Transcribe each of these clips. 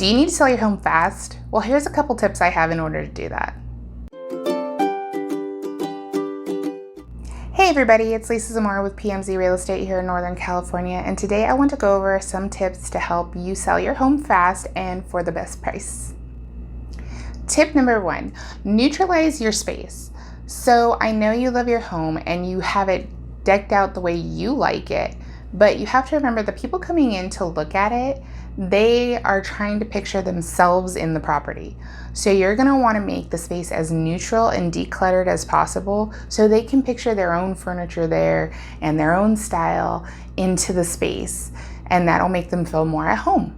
Do you need to sell your home fast? Well, here's a couple tips I have in order to do that. Hey everybody, it's Lisa Zamora with PMZ Real Estate here in Northern California, and today I want to go over some tips to help you sell your home fast and for the best price. Tip number 1, neutralize your space. So I know you love your home and you have it decked out the way you like it, but you have to remember the people coming in to look at it, they are trying to picture themselves in the property. So you're going to want to make the space as neutral and decluttered as possible so they can picture their own furniture there and their own style into the space, and that'll make them feel more at home.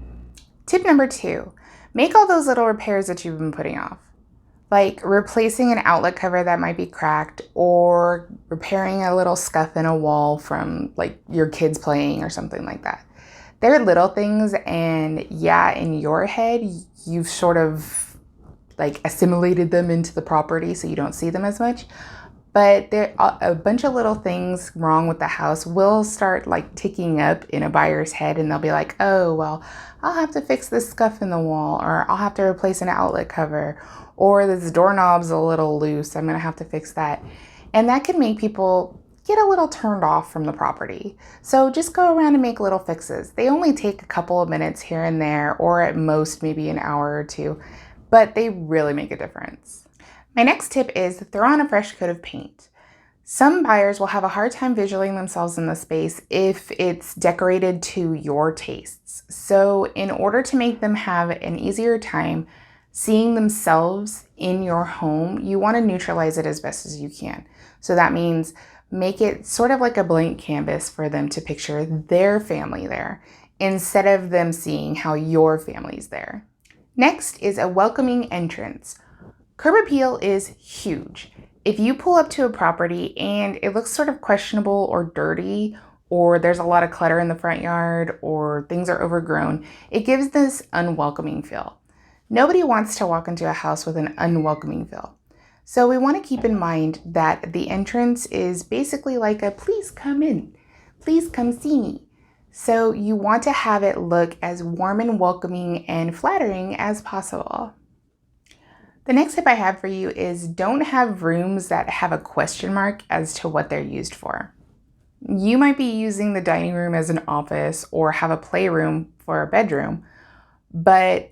Tip number 2, make all those little repairs that you've been putting off, like replacing an outlet cover that might be cracked or repairing a little scuff in a wall from like your kids playing or something like that. They're little things, and yeah, in your head, you've sort of like assimilated them into the property so you don't see them as much. But there a bunch of little things wrong with the house will start like ticking up in a buyer's head, and they'll be like, oh, well, I'll have to fix this scuff in the wall, or I'll have to replace an outlet cover, or this doorknob's a little loose, I'm gonna have to fix that. And that can make people get a little turned off from the property. So just go around and make little fixes. They only take a couple of minutes here and there, or at most maybe an hour or two, but they really make a difference. My next tip is throw on a fresh coat of paint. Some buyers will have a hard time visualizing themselves in the space if it's decorated to your tastes. So in order to make them have an easier time seeing themselves in your home, you want to neutralize it as best as you can. So that means make it sort of like a blank canvas for them to picture their family there instead of them seeing how your family's there. Next is a welcoming entrance. Curb appeal is huge. If you pull up to a property and it looks sort of questionable or dirty, or there's a lot of clutter in the front yard, or things are overgrown, it gives this unwelcoming feel. Nobody wants to walk into a house with an unwelcoming feel. So we want to keep in mind that the entrance is basically like a please come in, please come see me. So you want to have it look as warm and welcoming and flattering as possible. The next tip I have for you is don't have rooms that have a question mark as to what they're used for. You might be using the dining room as an office or have a playroom for a bedroom, but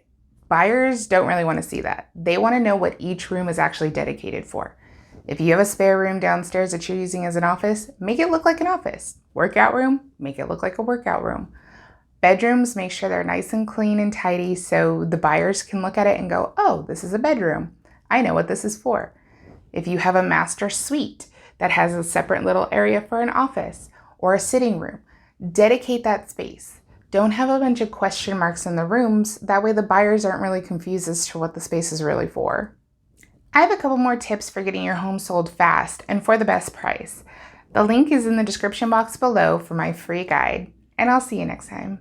buyers don't really want to see that. They want to know what each room is actually dedicated for. If you have a spare room downstairs that you're using as an office, make it look like an office. Workout room, make it look like a workout room. Bedrooms, make sure they're nice and clean and tidy so the buyers can look at it and go, oh, this is a bedroom. I know what this is for. If you have a master suite that has a separate little area for an office or a sitting room, dedicate that space. Don't have a bunch of question marks in the rooms. That way the buyers aren't really confused as to what the space is really for. I have a couple more tips for getting your home sold fast and for the best price. The link is in the description box below for my free guide, and I'll see you next time.